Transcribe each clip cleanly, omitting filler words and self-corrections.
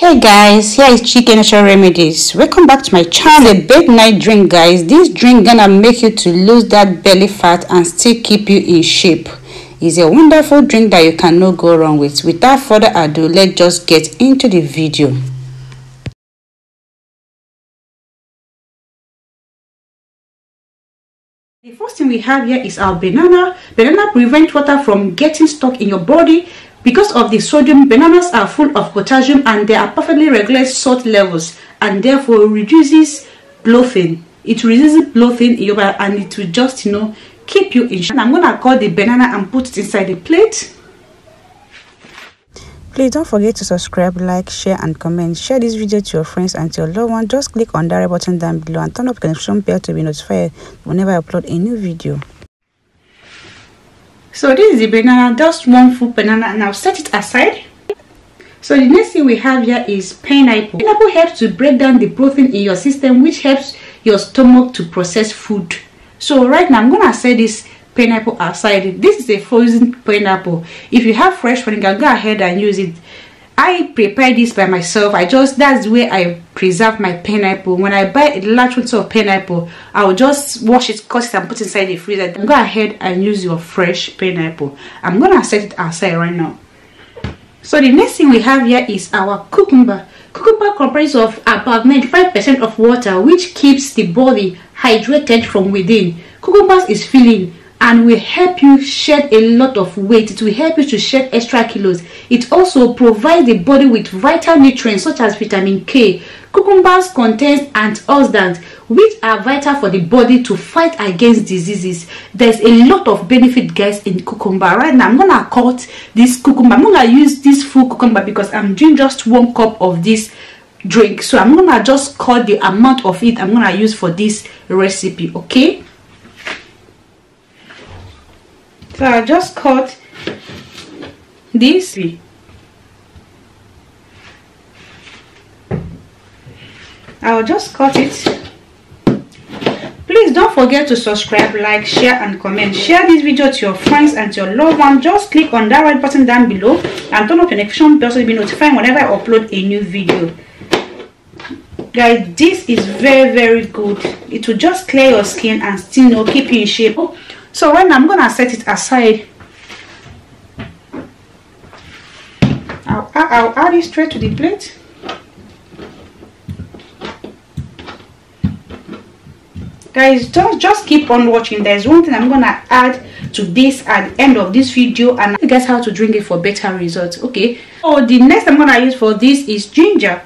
Hey guys, here is Chicken Natural Remedies. Welcome back to my channel. A big night drink, guys. This drink gonna make you to lose that belly fat and still keep you in shape. It's a wonderful drink that you cannot go wrong with. Without further ado, let's just get into the video. The first thing we have here is our banana. Banana prevents water from getting stuck in your body. Because of the sodium, bananas are full of potassium and they are perfectly regulate salt levels and therefore reduces bloating. It reduces bloating in your body and it will just, keep you in shape. I'm going to cut the banana and put it inside the plate. Please don't forget to subscribe, like, share and comment. Share this video to your friends and to your loved ones. Just click on that red button down below and turn up the notification bell to be notified whenever I upload a new video. So this is the banana, just one full banana, and I'll set it aside. So the next thing we have here is pineapple. Pineapple helps to break down the protein in your system, which helps your stomach to process food. So right now I'm gonna set this pineapple aside. This is a frozen pineapple. If you have fresh one, you can go ahead and use it. I prepare this by myself. That's the way I preserve my pineapple. When I buy a large quantity of pineapple, I'll just wash it, cut it and put it inside the freezer. Then go ahead and use your fresh pineapple. I'm gonna set it aside right now. So the next thing we have here is our cucumber. Cucumber comprises of about 95% of water, which keeps the body hydrated from within. Cucumbers is filling and will help you shed a lot of weight. It will help you to shed extra kilos. It also provides the body with vital nutrients such as vitamin K. Cucumbers contain antioxidants which are vital for the body to fight against diseases. There's a lot of benefit, guys, in cucumber. Right now I'm gonna cut this cucumber. I'm gonna use this full cucumber because I'm doing just 1 cup of this drink. So I'm gonna just cut the amount of it I'm gonna use for this recipe. Okay, so I just cut this. I'll just cut it. Please don't forget to subscribe, like, share and comment. Share this video to your friends and to your loved ones. Just click on that red button down below and turn on the notification bell so you'll be notified whenever I upload a new video. Guys, this is very good. It will just clear your skin and still keep you in shape. So right now I'm gonna set it aside. I'll add it straight to the plate. Guys, just keep on watching. There's one thing I'm gonna add to this at the end of this video and you guys how to drink it for better results. Okay, so the next I'm gonna use for this is ginger.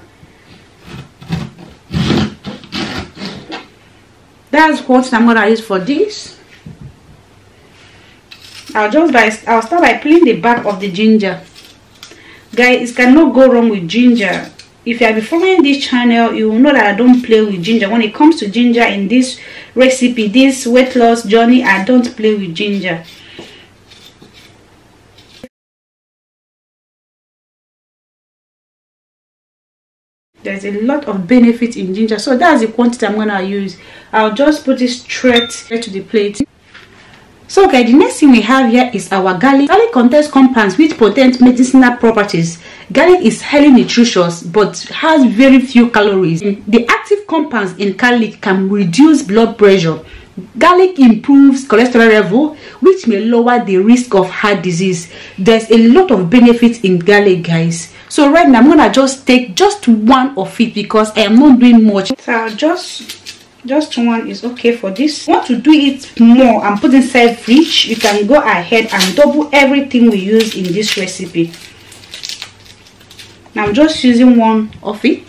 That's what I'm gonna use for this. I'll start by peeling the back of the ginger. Guys, it cannot go wrong with ginger. If you have been following this channel, you will know that I don't play with ginger. When it comes to ginger in this recipe, this weight loss journey, I don't play with ginger. There's a lot of benefit in ginger, so that's the quantity I'm gonna use. I'll just put it straight to the plate. So guys, the next thing we have here is our garlic. Garlic contains compounds with potent medicinal properties. Garlic is highly nutritious but has very few calories. The active compounds in garlic can reduce blood pressure. Garlic improves cholesterol level, which may lower the risk of heart disease. There's a lot of benefits in garlic, guys. So right now I'm gonna just take just one of it because I am not doing much. So just one is okay for this. If you want to do it more and put inside fridge, you can go ahead and double everything we use in this recipe. Now I'm just using one of it,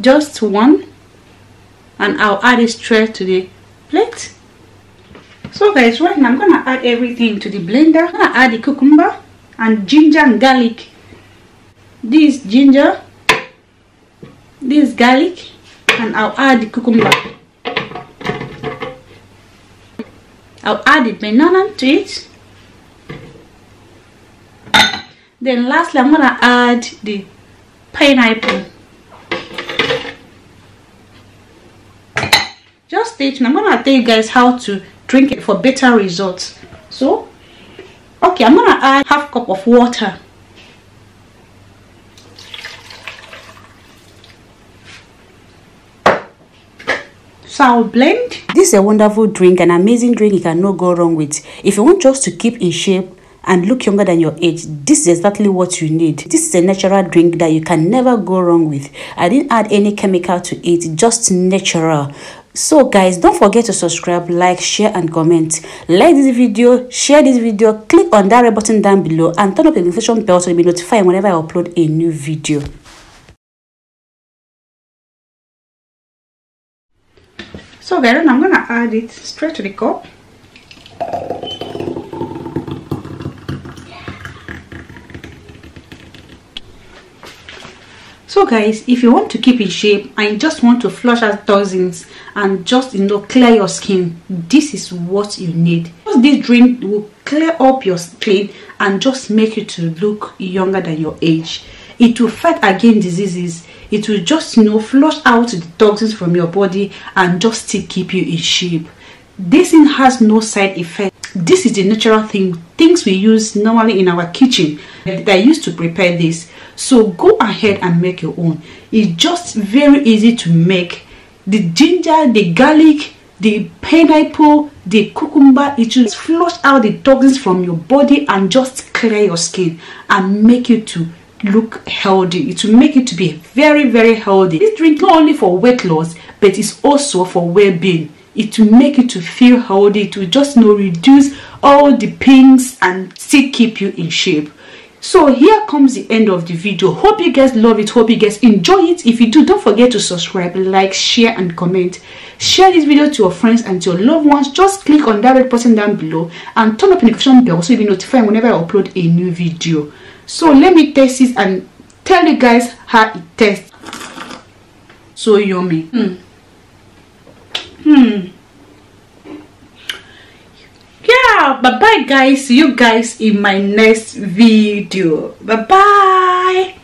just one, and I'll add it straight to the plate. So guys, right now I'm gonna add everything to the blender. I'm gonna add the cucumber and ginger and garlic. This ginger, this garlic, and I'll add the cucumber. I'll add the banana to it. Then lastly I'm gonna add the pineapple. Just stay tuned. I'm gonna tell you guys how to drink it for better results. So okay, I'm gonna add half cup of water. So I'll blend. This is a wonderful drink, an amazing drink you cannot go wrong with. If you want just to keep in shape and look younger than your age, this is exactly what you need. This is a natural drink that you can never go wrong with. I didn't add any chemical to it, just natural. So guys, don't forget to subscribe, like, share and comment. Like this video, share this video, click on that red button down below and turn up the notification bell so you'll be notified whenever I upload a new video. So guys, I'm gonna add it straight to the cup. So guys, if you want to keep in shape and you just want to flush out toxins and just clear your skin, this is what you need. This drink will clear up your skin and just make you to look younger than your age. It will fight against diseases. It will just flush out the toxins from your body and just still keep you in shape. This thing has no side effect. This is the natural things we use normally in our kitchen that I used to prepare this. So go ahead and make your own. It's just very easy to make. The ginger, the garlic, the pineapple, the cucumber, it will flush out the toxins from your body and just clear your skin and make you to look healthy. It will make you to be very, very healthy. This drink not only for weight loss, but it's also for well-being. It will make you to feel healthy. It will just reduce all the pains and still keep you in shape. So here comes the end of the video. Hope you guys love it. Hope you guys enjoy it. If you do, don't forget to subscribe, like, share and comment. Share this video to your friends and to your loved ones. Just click on that red button down below and turn up the notification bell so you'll be notified whenever I upload a new video. So let me taste it and tell you guys how it tastes. So yummy. Yeah, bye bye guys. See you guys in my next video. Bye bye.